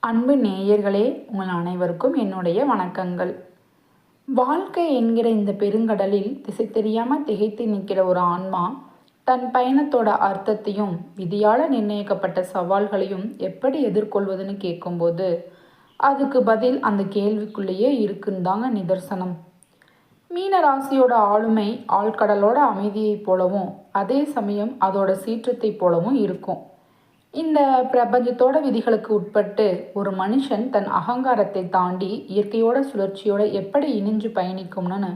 அன்பு நேயர்களே, உங்கள் அனைவருக்கும் என்னுடைய வணக்கங்கள். வாழ்க்கை என்கிற இந்த பெருங்கடலில் திசை தெரியாமல் திகைத்து நிற்கிற ஒரு ஆன்மா தன் பயணத்தோட அர்த்தத்தையும் விதியால் நிர்ணயிக்கப்பட்ட சவால்களையும் எப்படி எதிர்கொள்வதுன்னு கேட்கும்போது அதுக்கு பதில் அந்த கேள்விக்குள்ளேயே இருக்குன்னு தாங்க நிதர்சனம். மீன ராசியோட ஆளுமை ஆழ்கடலோட அமைதியைப் போலவும் அதே சமயம் அதோட சீற்றத்தை போலவும் இருக்கும். இந்த பிரபஞ்சத்தோட விதிகளுக்கு உட்பட்டு ஒரு மனுஷன் தன் அகங்காரத்தை தாண்டி இயற்கையோட சுழற்சியோட எப்படி இணைஞ்சு பயணிக்கும்னு,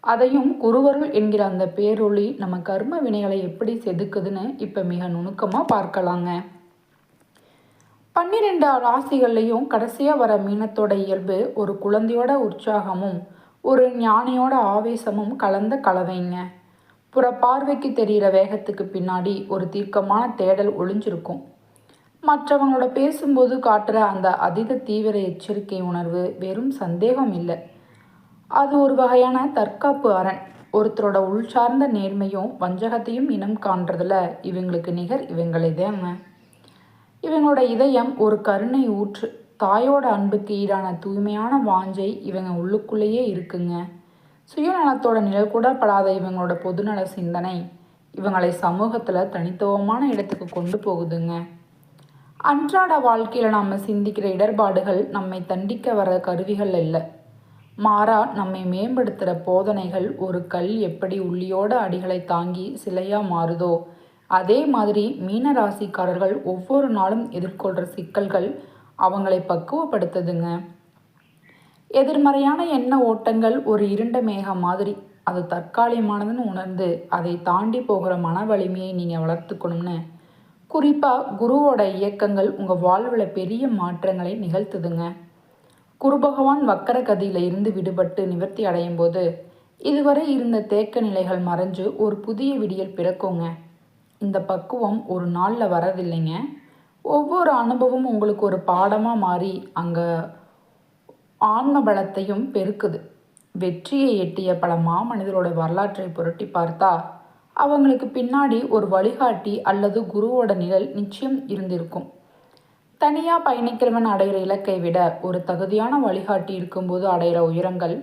அதையும் குருவருள் என்கிற அந்த பேரொளி நம்ம கர்ம வினைகளை எப்படி செதுக்குதுன்னு இப்போ மிக நுணுக்கமாக பார்க்கலாங்க. 12 ராசிகள்லையும் கடைசியாக வர மீனத்தோட இயல்பு ஒரு குழந்தையோட உற்சாகமும் ஒரு ஞானியோட ஆவேசமும் கலந்த கலவைங்க. புற பார்வைக்கு தெரிகிற வேகத்துக்கு பின்னாடி ஒரு தீர்க்கமான தேடல் ஒளிஞ்சிருக்கும். மற்றவங்களோட பேசும்போது காட்டுற அந்த அதீத தீவிர எச்சரிக்கை உணர்வு வெறும் சந்தேகம் இல்லை, அது ஒரு வகையான தற்காப்பு அரண். ஒருத்தரோட உள்சார்ந்த நேர்மையும் வஞ்சகத்தையும் இனம் காண்றதுல இவங்களுக்கு நிகர் இவங்களேதாங்க. இவங்களோட இதயம் ஒரு கருணை ஊற்று. தாயோட அன்புக்கு ஈடான தூய்மையான வாஞ்சை இவங்க உள்ளுக்குள்ளேயே இருக்குங்க. சுயநலத்தோட நிழல் கூட படாத இவங்களோட பொதுநல சிந்தனை இவங்களை சமூகத்தில் தனித்துவமான இடத்துக்கு கொண்டு போகுதுங்க. அன்றாட வாழ்க்கையில் நாம் சிந்திக்கிற இடர்பாடுகள் நம்மை தண்டிக்க வர கருவிகள் இல்லை, மாறா நம்மை மேம்படுத்துகிற போதனைகள். ஒரு கல் எப்படி உள்ளியோட அடிகளை தாங்கி சிலையாக மாறுதோ அதே மாதிரி மீன ராசிக்காரர்கள் ஒவ்வொரு நாளும் எதிர்கொள்கிற சிக்கல்கள் அவங்களை பக்குவப்படுத்துதுங்க. எதிர்மறையான எண்ண ஓட்டங்கள் ஒரு இருண்ட மேகம் மாதிரி, அது தற்காலிகமானதுன்னு உணர்ந்து அதை தாண்டி போகிற மன வலிமையை நீங்கள் வளர்த்துக்கணும்னு குறிப்பாக குருவோட இயக்கங்கள் உங்கள் வாழ்வில் பெரிய மாற்றங்களை நிகழ்த்துதுங்க. குரு பகவான் வக்கர கதியில் இருந்து விடுபட்டு நிவர்த்தி அடையும் போது இதுவரை இருந்த தேக்க நிலைகள் மறைஞ்சு ஒரு புதிய விடியல் பிறக்குங்க. இந்த பக்குவம் ஒரு நாளில் வரதில்லைங்க. ஒவ்வொரு அனுபவமும் உங்களுக்கு ஒரு பாடமாக மாறி அங்கே ஆன்ம பலத்தையும் பெருக்குது. வெற்றியை எட்டிய பல மாமனிதரோட வரலாற்றை புரட்டி பார்த்தா அவங்களுக்கு பின்னாடி ஒரு வழிகாட்டி அல்லது குருவோட நிழல் நிச்சயம் இருந்திருக்கும். தனியாக பயணிக்கிறவன் அடைகிற இலக்கை விட ஒரு தகுதியான வழிகாட்டி இருக்கும்போது அடைகிற உயரங்கள்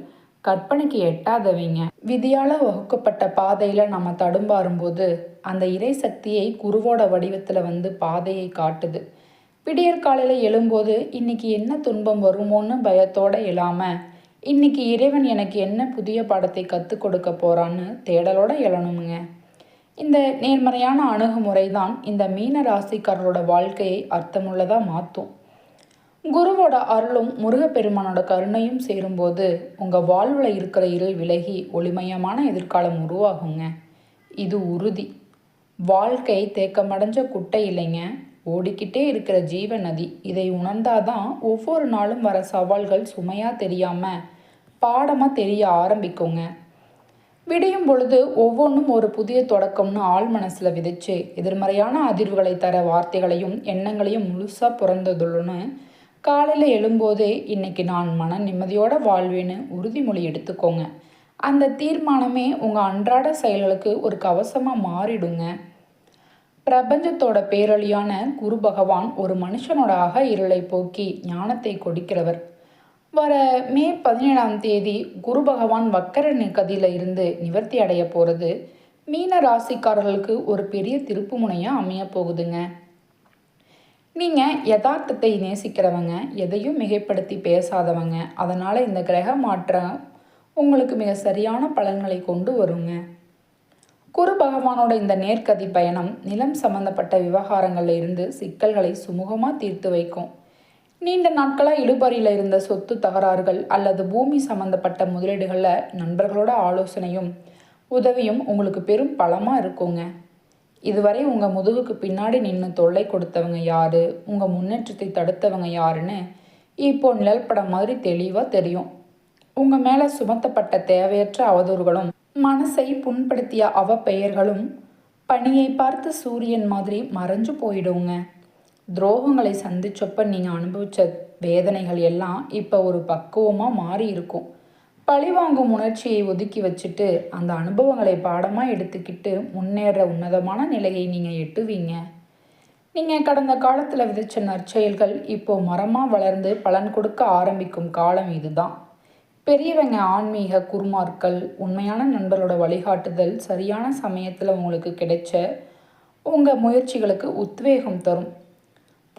கற்பனைக்கு எட்டாதவைங்க. விதியால் வகுக்கப்பட்ட பாதையில் நம்ம தடும்பாறும்போது அந்த இறை சக்தியை குருவோட வடிவத்தில் வந்து பாதையை காட்டுது. விடியற் காலையில் எழும்போது இன்னைக்கு என்ன துன்பம் வருமோன்னு பயத்தோடு எழாமல் இன்னைக்கு இறைவன் எனக்கு என்ன புதிய பாடத்தை கற்றுக் கொடுக்க போகிறான்னு தேடலோடு எழணுமுங்க. இந்த நேர்மறையான அணுகுமுறை தான் இந்த மீன ராசிக்காரரோட வாழ்க்கையை அர்த்தமுள்ளதாக மாற்றும். குருவோட அருளும் முருகப்பெருமானோட கருணையும் சேரும்போது உங்கள் வாழ்வில் இருக்கிற இருள் விலகி ஒளிமயமான எதிர்காலம் உருவாகுங்க. இது உறுதி. வாழ்க்கை தேக்கமடைஞ்ச குட்டை இல்லைங்க, ஓடிக்கிட்டே இருக்கிற ஜீவ நதி. இதை உணர்ந்தாதான் ஒவ்வொரு நாளும் வர சவால்கள் சுமையாக தெரியாமல் பாடமாக தெரிய ஆரம்பிக்குங்க. விடியும் பொழுது ஒவ்வொன்றும் ஒரு புதிய தொடக்கம்னு ஆள் மனசில் விதைச்சு எதிர்மறையான அதிர்வுகளை தர வார்த்தைகளையும் எண்ணங்களையும் முழுசாக பிறந்ததுள்ளன்னு காலையில் எழும்போதே இன்னைக்கு நான் மன நிம்மதியோட வாழ்வேன்னு உறுதிமொழி எடுத்துக்கோங்க. அந்த தீர்மானமே உங்கள் அன்றாட செயல்களுக்கு ஒரு கவசமாக மாறிடுங்க. பிரபஞ்சத்தோட பேரொளியான குரு பகவான் ஒரு மனுஷனோட அக இருளை போக்கி ஞானத்தை கொடுக்கிறவர். வர மே 17 குரு பகவான் வக்கர கதியில் இருந்து நிவர்த்தி அடைய போகிறது மீன ராசிக்காரர்களுக்கு ஒரு பெரிய திருப்பு முனையாக அமைய போகுதுங்க. நீங்கள் யதார்த்தத்தை நேசிக்கிறவங்க, எதையும் மிகைப்படுத்தி பேசாதவங்க, அதனால் இந்த கிரக மாற்றம் உங்களுக்கு மிக சரியான பலன்களை கொண்டு வருங்க. குரு பகவானோட இந்த நேர்கதி பயணம் நிலம் சம்பந்தப்பட்ட விவகாரங்களில் இருந்து சிக்கல்களை சுமூகமாக தீர்த்து வைக்கும். நீண்ட நாட்களாக இழுபறியில் இருந்த சொத்து தகராறுகள் அல்லது பூமி சம்பந்தப்பட்ட முதலீடுகளில் நண்பர்களோட ஆலோசனையும் உதவியும் உங்களுக்கு பெரும் பலமாக இருக்குங்க. இதுவரை உங்கள் முதுகுக்கு பின்னாடி நின்று தொல்லை கொடுத்தவங்க யார், உங்கள் முன்னேற்றத்தை தடுத்தவங்க யாருன்னு இப்போ நிழல்படம் மாதிரி தெளிவாக தெரியும். உங்கள் மேலே சுமத்தப்பட்ட தேவையற்ற அவதூறுகளும் மனசை புண்படுத்திய அவப்பெயர்களும் பனியை பார்த்து சூரியன் மாதிரி மறைஞ்சு போயிடுங்க. துரோகங்களை சந்திச்சப்ப நீங்கள் அனுபவித்த வேதனைகள் எல்லாம் இப்போ ஒரு பக்குவமாக மாறி இருக்கும். பழிவாங்கும் உணர்ச்சியை ஒதுக்கி வச்சுட்டு அந்த அனுபவங்களை பாடமாக எடுத்துக்கிட்டு முன்னேற உன்னதமான நிலையை நீங்கள் எட்டுவீங்க. நீங்கள் கடந்த காலத்தில் விதைச்ச நற்செயல்கள் இப்போது மரமாக வளர்ந்து பலன் கொடுக்க ஆரம்பிக்கும் காலம் இதுதான். பெரியவங்க ஆன்மீக குருமார்கள், உண்மையான நண்பரோட வழிகாட்டுதல் சரியான சமயத்தில் உங்களுக்கு கிடைச்ச உங்கள் முயற்சிகளுக்கு உத்வேகம் தரும்.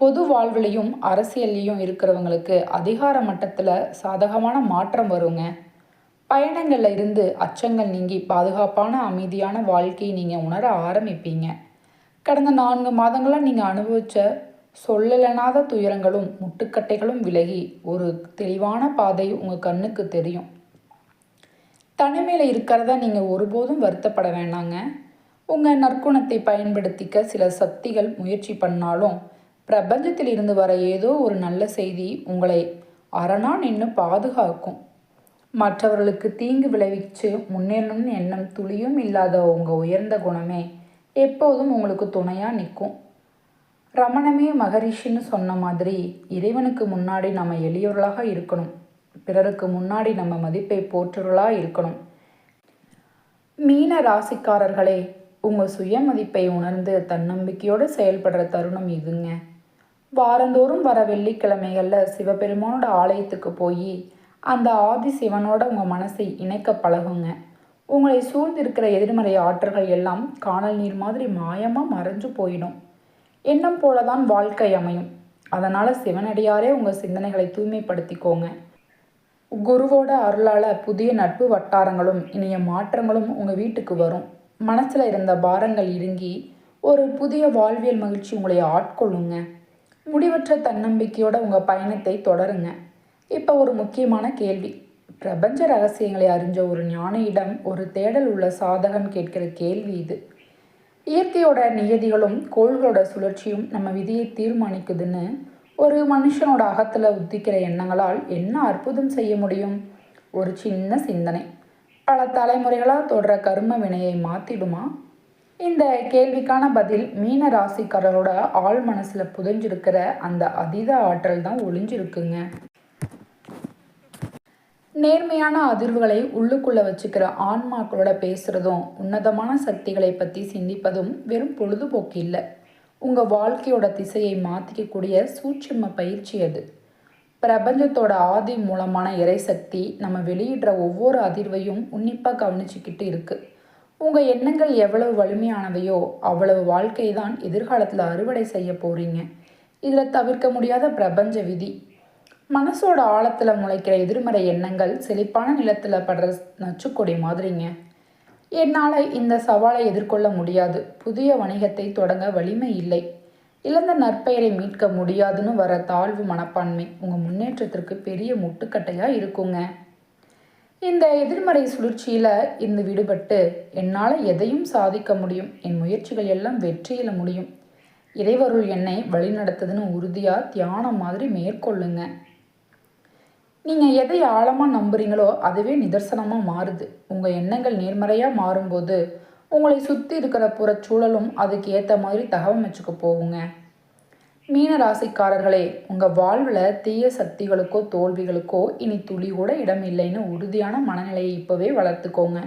பொது வாழ்விலையும் அரசியல்லையும் இருக்கிறவங்களுக்கு அதிகார மட்டத்தில் சாதகமான மாற்றம் வருங்க. பயணங்களில் இருந்து அச்சங்கள் நீங்கி பாதுகாப்பான அமைதியான வாழ்க்கையை நீங்கள் உணர ஆரம்பிப்பீங்க. கடந்த 4 மாதங்களாக நீங்கள் அனுபவித்த சொல்லலனாத துயரங்களும் முட்டுக்கட்டைகளும் விலகி ஒரு தெளிவான பாதை உங்கள் கண்ணுக்கு தெரியும். தனிமையில் இருக்கிறதா நீங்கள் ஒருபோதும் வருத்தப்பட வேண்டாங்க. உங்கள் நற்குணத்தை பயன்படுத்திக்க சில சக்திகள் முயற்சி பண்ணாலும் பிரபஞ்சத்தில் இருந்து வர ஏதோ ஒரு நல்ல செய்தி உங்களை அரணா நின்று பாதுகாக்கும். மற்றவர்களுக்கு தீங்கு விளைவிச்சு முன்னேறணும்னு எண்ணம் துளியும் இல்லாத உங்கள் உயர்ந்த குணமே எப்போதும் உங்களுக்கு துணையாக நிற்கும். ரமணமே மகரிஷின்னு சொன்ன மாதிரி இறைவனுக்கு முன்னாடி நம்ம எளியவர்களாக இருக்கணும், பிறருக்கு முன்னாடி நம்ம மதிப்பை போற்றுவர்களாக இருக்கணும். மீன ராசிக்காரர்களே, உங்கள் சுய மதிப்பை உணர்ந்து தன்னம்பிக்கையோடு செயல்படுற தருணம் இதுங்க. வாரந்தோறும் வர வெள்ளிக்கிழமைகளில் சிவபெருமானோட ஆலயத்துக்கு போய் அந்த ஆதி சிவனோட உங்கள் மனசை இணைக்க பழகுங்க. உங்களை சூழ்ந்திருக்கிற எதிர்மறை ஆற்றல்கள் எல்லாம் காணல் நீர் மாதிரி மாயமாக மறைஞ்சு போயிடும். எண்ணம் போல தான் வாழ்க்கை அமையும். அதனால் சிவனடியாரே உங்கள் சிந்தனைகளை தூய்மைப்படுத்திக்கோங்க. குருவோட அருளால் புதிய நட்பு வட்டாரங்களும் இனிய மாற்றங்களும் உங்கள் வீட்டுக்கு வரும். மனசில் இருந்த பாரங்கள் இறங்கி ஒரு புதிய வாழ்வியல் மகிழ்ச்சி உங்களை ஆட்கொள்ளுங்க. முடிவற்ற தன்னம்பிக்கையோட உங்கள் பயணத்தை தொடருங்க. இப்போ ஒரு முக்கியமான கேள்வி. பிரபஞ்ச ரகசியங்களை அறிஞ்ச ஒரு ஞானியிடம் ஒரு தேடல் உள்ள சாதகன் கேட்கிற கேள்வி இது. இயற்கையோட நியதிகளும் கோள்களோட சுழற்சியும் நம்ம விதியை தீர்மானிக்குதுன்னு ஒரு மனுஷனோட அகத்தில் உத்திக்கிற எண்ணங்களால் என்ன அற்புதம் செய்ய முடியும்? ஒரு சின்ன சிந்தனை பல தலைமுறைகளாக தொடர கர்ம வினையை மாற்றிடுமா? இந்த கேள்விக்கான பதில் மீன ராசிக்காரரோட ஆழ் மனசில் புதைஞ்சிருக்கிற அந்த அதீத ஆற்றல் தான் ஒளிஞ்சிருக்குங்க. நேர்மையான அதிர்வுகளை உள்ளுக்குள்ளே வச்சுக்கிற ஆன்மாக்களோட பேசுகிறதும் உன்னதமான சக்திகளை பற்றி சிந்திப்பதும் வெறும் பொழுதுபோக்கு இல்லை. உங்கள் வாழ்க்கையோட திசையை மாற்றிக்கக்கூடிய சூட்சும பயிற்சி அது. பிரபஞ்சத்தோட ஆதி மூலமான இறைசக்தி நம்ம வெளியிடுற ஒவ்வொரு அதிர்வையும் உன்னிப்பாக கவனிச்சுக்கிட்டு இருக்குது. உங்கள் எண்ணங்கள் எவ்வளவு வலிமையானவையோ அவ்வளவு வாழ்க்கை தான் எதிர்காலத்தில் அறுவடை செய்ய போகிறீங்க. இதில் தவிர்க்க முடியாத பிரபஞ்ச விதி. மனசோட ஆழத்தில் முளைக்கிற எதிர்மறை எண்ணங்கள் செழிப்பான நிலத்தில் படுற நச்சுக்கொடி மாதிரிங்க. என்னால் இந்த சவாலை எதிர்கொள்ள முடியாது, புதிய வணிகத்தை தொடங்க வலிமை இல்லை, இழந்த நற்பெயரை மீட்க முடியாதுன்னு வர தாழ்வு மனப்பான்மை உங்கள் முன்னேற்றத்திற்கு பெரிய முட்டுக்கட்டையாக இருக்குங்க. இந்த எதிர்மறை சுழற்சியில் இருந்து விடுபட்டு என்னால் எதையும் சாதிக்க முடியும், என் முயற்சிகள் எல்லாம் வெற்றியில் முடியும், இறைவருள் என்னை வழிநடத்துதுன்னு உறுதியாக தியானம் மாதிரி மேற்கொள்ளுங்க. நீங்கள் எதை ஆழமாக நம்புறீங்களோ அதுவே நிதர்சனமாக மாறுது. உங்கள் எண்ணங்கள் நேர்மறையாக மாறும்போது உங்களை சுற்றி இருக்கிற புறச்சூழலும் அதுக்கு ஏற்ற மாதிரி தகவமைச்சுக்க போகுங்க. மீன ராசிக்காரர்களே, உங்கள் வாழ்வில் தீய சக்திகளுக்கோ தோல்விகளுக்கோ இனி துளி கூட இடம் இல்லைன்னு உறுதியான மனநிலையை இப்போவே வளர்த்துக்கோங்க.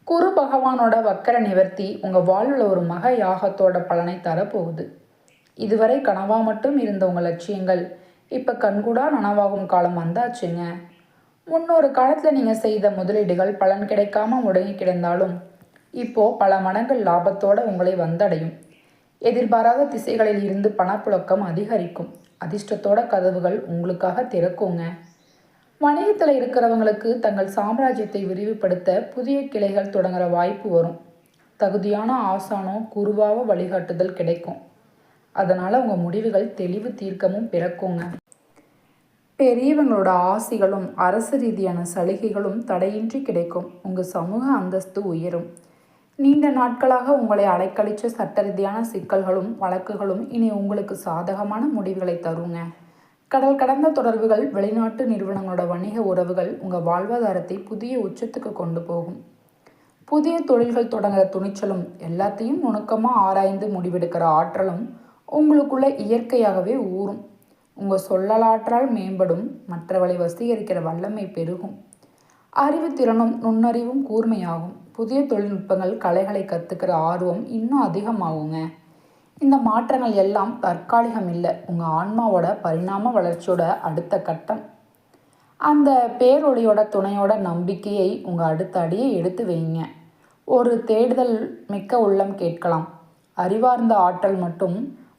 குரு பகவானோட வக்கர நிவர்த்தி உங்கள் வாழ்வில் ஒரு மக யாகத்தோட பலனை தரப்போகுது. இதுவரை கனவா மட்டும் இருந்த உங்கள் லட்சியங்கள் இப்போ கண்கூடா நனவாகும் காலம் வந்தாச்சுங்க. முன்னொரு காலத்தில் நீங்கள் செய்த முதலீடுகள் பலன் கிடைக்காம முடங்கி கிடந்தாலும் இப்போது பல மடங்கு லாபத்தோடு உங்களை வந்தடையும். எதிர்பாராத திசைகளில் இருந்து பணப்புழக்கம் அதிகரிக்கும். அதிர்ஷ்டத்தோட கதவுகள் உங்களுக்காக திறக்குங்க. வணிகத்தில் இருக்கிறவங்களுக்கு தங்கள் சாம்ராஜ்யத்தை விரிவுபடுத்த புதிய கிளைகள் தொடங்குற வாய்ப்பு வரும். தகுதியான ஆசானோ குருவாவோ வழிகாட்டுதல் கிடைக்கும். அதனால் உங்கள் முடிவுகள் தெளிவு தீர்க்கமும் பிறக்குங்க. பெரியவங்களோட ஆசிகளும் அரசு ரீதியான சலுகைகளும் தடையின்றி கிடைக்கும். உங்கள் சமூக அந்தஸ்து உயரும். நீண்ட நாட்களாக உங்களை அலைக்கழிச்ச சட்ட ரீதியான சிக்கல்களும் வழக்குகளும் இனி உங்களுக்கு சாதகமான முடிவுகளை தருங்க. கடல் கடந்த தொடர்புகள், வெளிநாட்டு நிறுவனங்களோட வணிக உறவுகள் உங்கள் வாழ்வாதாரத்தை புதிய உச்சத்துக்கு கொண்டு போகும். புதிய தொழில்கள் தொடங்குற துணிச்சலும் எல்லாத்தையும் நுணுக்கமாக ஆராய்ந்து முடிவெடுக்கிற ஆற்றலும் உங்களுக்குள்ள இயற்கையாகவே ஊறும். உங்கள் சொல்லலாற்றால் மேம்படும். மற்றவர்களை வசீகரிக்கிற வல்லமை பெருகும். அறிவுத்திறனும் நுண்ணறிவும் கூர்மையாகும். புதிய தொழில்நுட்பங்கள், கலைகளை கற்றுக்கிற ஆர்வம் இன்னும் அதிகமாகுங்க. இந்த மாற்றங்கள் எல்லாம் தற்காலிகம் இல்லை, உங்கள் ஆன்மாவோட பரிணாம வளர்ச்சியோட அடுத்த கட்டம். அந்த பேரொளியோட துணையோட நம்பிக்கையை உங்கள் அடுத்த அடியை எடுத்து வைங்க. ஒரு தேடுதல் மிக்க உள்ளம் கேட்கலாம், அறிவார்ந்த ஆற்றல் மட்டும்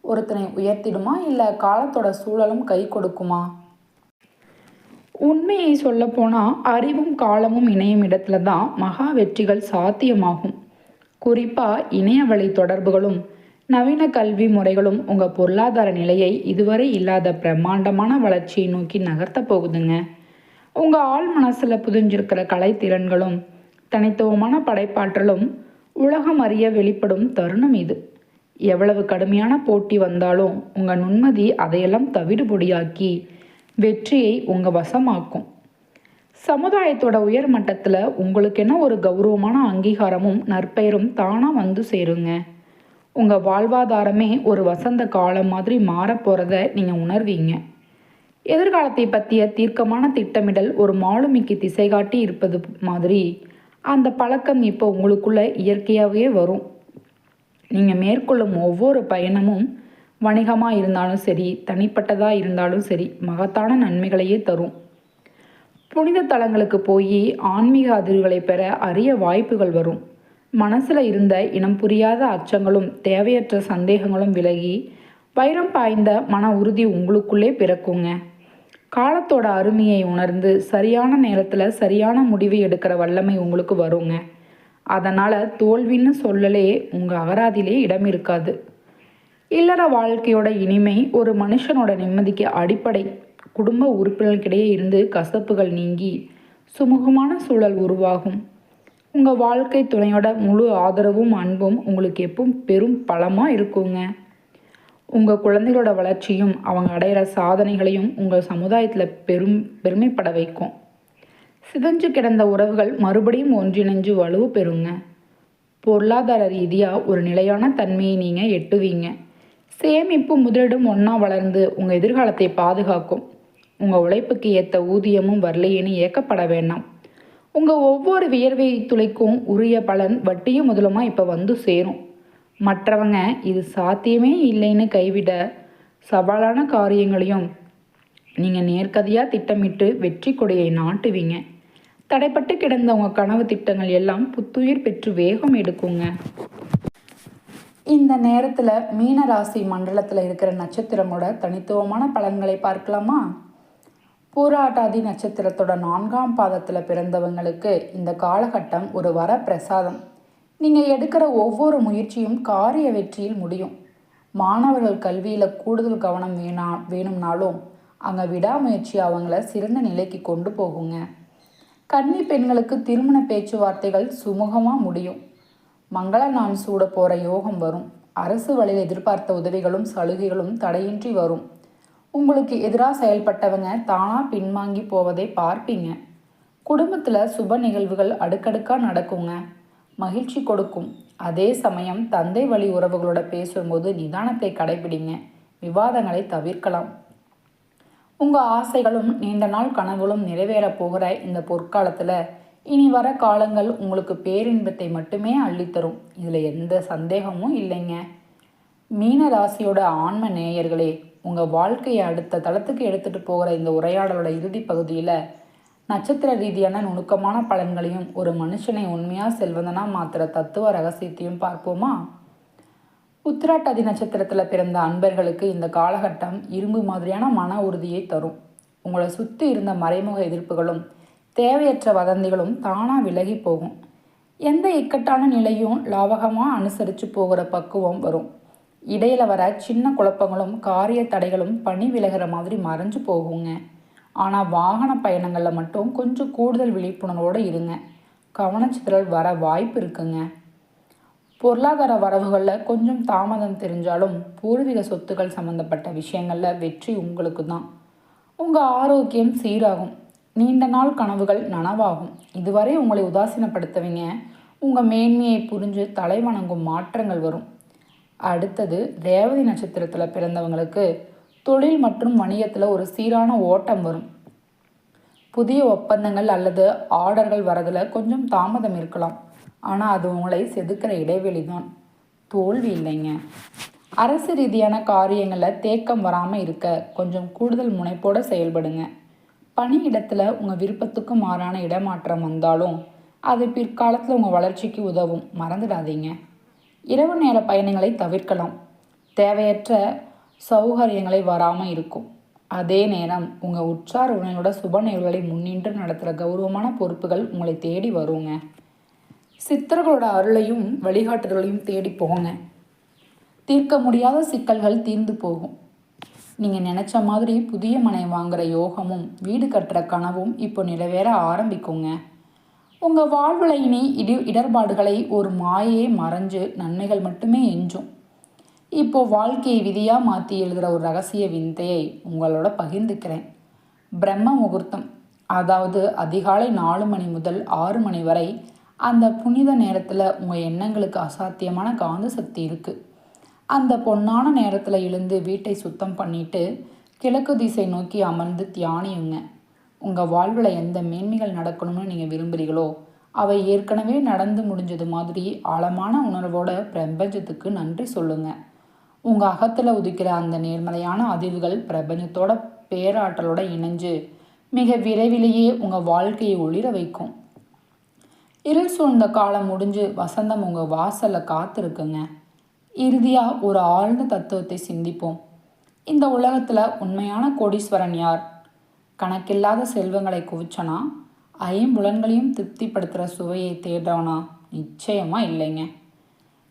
ஒருத்தனை உயர்த்திடுமா, இல்லை காலத்தோட சூழலும் கை கொடுக்குமா? உண்மையை சொல்லப்போனால் அறிவும் காலமும் இணையும் இடத்துல தான் மகா வெற்றிகள் சாத்தியமாகும். குறிப்பாக இணைய வழி தொடர்புகளும் நவீன கல்வி முறைகளும் உங்கள் பொருளாதார நிலையை இதுவரை இல்லாத பிரம்மாண்டமான வளர்ச்சியை நோக்கி நகர்த்த போகுதுங்க. உங்கள் ஆள் மனசில் புதிஞ்சிருக்கிற கலைத்திறன்களும் தனித்துவமான படைப்பாற்றலும் உலகம் அறிய வெளிப்படும் தருணம் இது. எவ்வளவு கடுமையான போட்டி வந்தாலும் உங்கள் நுண்மதி அதையெல்லாம் தவிடுபொடியாக்கி வெற்றியை உங்கள் வசமாக்கும். சமுதாயத்தோட உயர் மட்டத்தில் உங்களுக்கென ஒரு கௌரவமான அங்கீகாரமும் நற்பெயரும் தானாக வந்து சேருங்க. உங்கள் வாழ்வாதாரமே ஒரு வசந்த காலம் மாதிரி மாறப்போகிறத நீங்கள் உணர்வீங்க. எதிர்காலத்தை பற்றிய தீர்க்கமான திட்டமிடல் ஒரு மாலுமிக்கு திசை காட்டி இருப்பது மாதிரி அந்த பழக்கம் இப்போ உங்களுக்குள்ள இயற்கையாகவே வரும். நீங்கள் மேற்கொள்ளும் ஒவ்வொரு பயணமும் வணிகமாக இருந்தாலும் சரி, தனிப்பட்டதாக இருந்தாலும் சரி, மகத்தான நன்மைகளையே தரும். புனித தலங்களுக்கு போய் ஆன்மீக அதிர்வுகளை பெற அரிய வாய்ப்புகள் வரும். மனசில் இருந்த இனம் புரியாத அச்சங்களும் தேவையற்ற சந்தேகங்களும் விலகி வைரம் பாய்ந்த மன உறுதி உங்களுக்குள்ளே பிறக்குங்க. காலத்தோட அருமையை உணர்ந்து சரியான நேரத்தில் சரியான முடிவை எடுக்கிற வல்லமை உங்களுக்கு வருங்க. அதனால் தோல்வின்னு சொல்லலே உங்கள் அகராதிலே இடம் இருக்காது. இல்லற வாழ்க்கையோட இனிமை ஒரு மனுஷனோட நிம்மதிக்கு அடிப்படை. குடும்ப உறுப்பினர்களிடையே இருந்து கசப்புகள் நீங்கி சுமூகமான சூழல் உருவாகும். உங்கள் வாழ்க்கை துணையோட முழு ஆதரவும் அன்பும் உங்களுக்கு எப்பவும் பெரும் பலமாக இருக்குங்க. உங்கள் குழந்தைகளோட வளர்ச்சியும் அவங்க அடையிற சாதனைகளையும் உங்கள் சமுதாயத்தில் பெருமைப்பட வைக்கும். சிதைஞ்சு கிடந்த உறவுகள் மறுபடியும் ஒன்றிணைஞ்சு வலுவு பெறுங்க. பொருளாதார ரீதியாக ஒரு நிலையான தன்மையை நீங்கள் எட்டுவீங்க. சேமிப்பு முதலீடும் ஒன்றா வளர்ந்து உங்கள் எதிர்காலத்தை பாதுகாக்கும். உங்கள் உழைப்புக்கு ஏற்ற ஊதியமும் வரலையேன்னு ஏக்கப்பட வேண்டாம். உங்கள் ஒவ்வொரு வியர்வை துளைக்கும் உரிய பலன் வட்டியும் முதலுமாக இப்போ வந்து சேரும். மற்றவங்க இது சாத்தியமே இல்லைன்னு கைவிட சவாலான காரியங்களையும் நீங்கள் நேர்கதியாக திட்டமிட்டு வெற்றி கொடியை நாட்டுவீங்க. தடைப்பட்டு கிடந்த உங்கள் கனவு திட்டங்கள் எல்லாம் புத்துயிர் பெற்று வேகம் எடுக்குங்க. இந்த நேரத்தில் மீன ராசி மண்டலத்தில் இருக்கிற நட்சத்திரமோட தனித்துவமான பலன்களை பார்க்கலாமா? பூராட்டாதி நட்சத்திரத்தோட 4ஆம் பாதத்தில் பிறந்தவங்களுக்கு இந்த காலகட்டம் ஒரு வரப்பிரசாதம். நீங்கள் எடுக்கிற ஒவ்வொரு முயற்சியும் காரிய வெற்றியில் முடியும். மாணவர்கள் கல்வியில் கூடுதல் கவனம் வேணும்னாலும் அங்கே விடாமுயற்சி அவங்கள சிறந்த நிலைக்கு கொண்டு போகுங்க. கன்னி பெண்களுக்கு திருமண பேச்சுவார்த்தைகள் சுமூகமாக முடியும். மங்கள நான் சூட போகிற யோகம் வரும். அரசு வழியில் எதிர்பார்த்த உதவிகளும் சலுகைகளும் தடையின்றி வரும். உங்களுக்கு எதிராக செயல்பட்டவங்க தானாக பின்வாங்கி போவதை பார்ப்பீங்க. குடும்பத்தில் சுப நிகழ்வுகள் அடுக்கடுக்காக நடக்குங்க, மகிழ்ச்சி கொடுக்கும். அதே சமயம் தந்தை வழி உறவுகளோட பேசும்போது நிதானத்தை கடைபிடிங்க, விவாதங்களை தவிர்க்கலாம். உங்கள் ஆசைகளும் நீண்ட நாள் கனவுகளும் நிறைவேறப் போகிற இந்த பொற்காலத்தில் இனி வர காலங்கள் உங்களுக்கு பேரின்பத்தை மட்டுமே அள்ளித்தரும். இதில் எந்த சந்தேகமும் இல்லைங்க. மீன ராசியோட ஆன்ம நேயர்களே, உங்கள் வாழ்க்கையை அடுத்த தளத்துக்கு எடுத்துகிட்டு போகிற இந்த உரையாடலோட இறுதி பகுதியில் நட்சத்திர ரீதியான நுணுக்கமான பலன்களையும் ஒரு மனுஷனை உண்மையாக செல்வந்தனாக மாற்றுற தத்துவ ரகசியத்தையும் பார்ப்போமா? உத்திராட்டாதி நட்சத்திரத்தில் பிறந்த அன்பர்களுக்கு இந்த காலகட்டம் இரும்பு மாதிரியான மன உறுதியை தரும். உங்களை சுற்றி இருந்த மறைமுக எதிர்ப்புகளும் தேவையற்ற வதந்திகளும் தானாக விலகி போகும். எந்த இக்கட்டான நிலையும் லாவகமாக அனுசரித்து போகிற பக்குவம் வரும். இடையில வர சின்ன குழப்பங்களும் காரிய தடைகளும் பனி விலகிற மாதிரி மறைஞ்சு போகுங்க. ஆனால் வாகன பயணங்களில் மட்டும் கொஞ்சம் கூடுதல் விழிப்புணர்வோடு இருங்க. கவனச்சிதறல் வர வாய்ப்பு இருக்குங்க. பொருளாதார வரவுகளில் கொஞ்சம் தாமதம் தெரிஞ்சாலும் பூர்வீக சொத்துக்கள் சம்மந்தப்பட்ட விஷயங்களில் வெற்றி உங்களுக்கு தான். உங்கள் ஆரோக்கியம் சீராகும். நீண்ட நாள் கனவுகள் நனவாகும். இதுவரை உங்களை உதாசீனப்படுத்தவங்க உங்கள் மேன்மையை புரிஞ்சு தலை வணங்கும் மாற்றங்கள் வரும். அடுத்தது ரேவதி நட்சத்திரத்தில் பிறந்தவங்களுக்கு தொழில் மற்றும் வணிகத்தில் ஒரு சீரான ஓட்டம் வரும். புதிய ஒப்பந்தங்கள் அல்லது ஆர்டர்கள் வரதில் கொஞ்சம் தாமதம் இருக்கலாம். ஆனால் அது உங்களை செதுக்கிற இடைவெளி தான், தோல்வி இல்லைங்க. அரசு ரீதியான காரியங்களில் தேக்கம் வராமல் இருக்க கொஞ்சம் கூடுதல் முனைப்போடு செயல்படுங்க. பணியிடத்தில் உங்கள் விருப்பத்துக்கு மாறான இடமாற்றம் வந்தாலும் அது பிற்காலத்தில் உங்கள் வளர்ச்சிக்கு உதவும், மறந்துடாதீங்க. இரவு நேர பயணங்களை தவிர்க்கலாம். தேவையற்ற சௌகரியங்களை வராமல் இருக்கும். அதே நேரம் உங்கள் உற்றார் உறவினரோட சுப நிகழ்வுகளை முன்னின்று நடத்துகிற கௌரவமான பொறுப்புகள் உங்களை தேடி வருங்க. சித்தர்களோட அருளையும் வழிகாட்டுதலையும் தேடி போங்க. தீர்க்க முடியாத சிக்கல்கள் தீர்ந்து போகும். நீங்கள் நினச்ச மாதிரி புதிய மனை வாங்குகிற யோகமும் வீடு கட்டுற கனவும் இப்போ நிறைவேற ஆரம்பிக்குங்க. உங்கள் வாழ்வில் இனி இடர்பாடுகளை ஒரு மாயையே மறைஞ்சு நன்மைகள் மட்டுமே எஞ்சும். இப்போது வாழ்க்கையை விதியாக மாற்றி எழுதுகிற ஒரு ரகசிய விந்தையை உங்களோட பகிர்ந்துக்கிறேன். பிரம்ம முகூர்த்தம், அதாவது அதிகாலை 4 மணி முதல் 6 மணி வரை, அந்த புனித நேரத்தில் உங்கள் எண்ணங்களுக்கு அசாத்தியமான காந்த சக்தி இருக்குது. அந்த பொன்னான நேரத்தில் எழுந்து வீட்டை சுத்தம் பண்ணிட்டு கிழக்கு திசை நோக்கி அமர்ந்து தியானியுங்க. உங்கள் வாழ்வில் எந்த மேன்மைகள் நடக்கணும்னு நீங்கள் விரும்புகிறீங்களோ அவை ஏற்கனவே நடந்து முடிஞ்சது மாதிரி ஆழமான உணர்வோட பிரபஞ்சத்துக்கு நன்றி சொல்லுங்க. உங்கள் அகத்தில் உதிக்கிற அந்த நேர்மறையான அதிர்வுகள் பிரபஞ்சத்தோட பேராற்றலோட இணைஞ்சு மிக விரைவிலேயே உங்கள் வாழ்க்கையை ஒளிர வைக்கும். இருள் சூழ்ந்த காலம் முடிஞ்சு வசந்தம் உங்கள் வாசலில் காத்திருக்குங்க. இறுதியாக ஒரு ஆழ்ந்த தத்துவத்தை சிந்திப்போம். இந்த உலகத்தில் உண்மையான கோடீஸ்வரன் யார்? கணக்கில்லாத செல்வங்களை குவிச்சனா? ஐம்புலன்களையும் திருப்திப்படுத்துகிற சுவையை தேடுறவனா? நிச்சயமாக இல்லைங்க.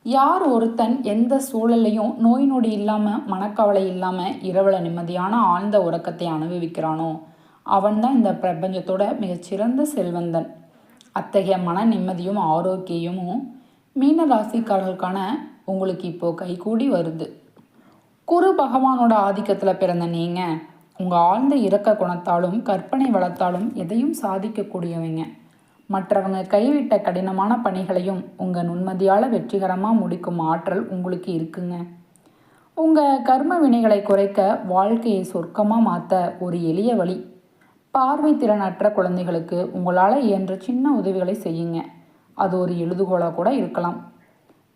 யார் ஒருத்தன் எந்த சூழலையும் நோய் நொடி இல்லாமல் மனக்கவலை இல்லாமல் இரவில் நிம்மதியான ஆழ்ந்த உறக்கத்தை அனுபவிக்கிறானோ அவன்தான் இந்த பிரபஞ்சத்தோட மிகச்சிறந்த செல்வந்தன். அத்தகைய மன நிம்மதியும் ஆரோக்கியமும் மீன ராசிக்காரர்களுக்கான உங்களுக்கு இப்போது கைகூடி வருது. குரு பகவானோட ஆதிக்கத்தில் பிறந்த நீங்கள் உங்கள் ஆழ்ந்த இரக்க குணத்தாலும் கற்பனை வளத்தாலும் எதையும் சாதிக்கக்கூடியவங்க. மற்றவங்க கைவிட்ட கடினமான பணிகளையும் உங்கள் நுண்மதியால் வெற்றிகரமாக முடிக்கும் ஆற்றல் உங்களுக்கு இருக்குங்க. உங்கள் கர்ம வினைகளை குறைக்க, வாழ்க்கையை சொர்க்கமாக மாற்ற ஒரு எளிய வழி. பார்வை திறனற்ற குழந்தைகளுக்கு உங்களால் இயன்ற சின்ன உதவிகளை செய்யுங்க. அது ஒரு எழுதுகோலாக கூட இருக்கலாம்.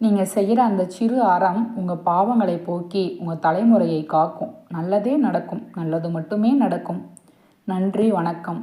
நீங்கள் செய்கிற அந்த சிறு அறம் உங்கள் பாவங்களை போக்கி உங்கள் தலைமுறையை காக்கும். நல்லதே நடக்கும். நல்லது மட்டுமே நடக்கும். நன்றி, வணக்கம்.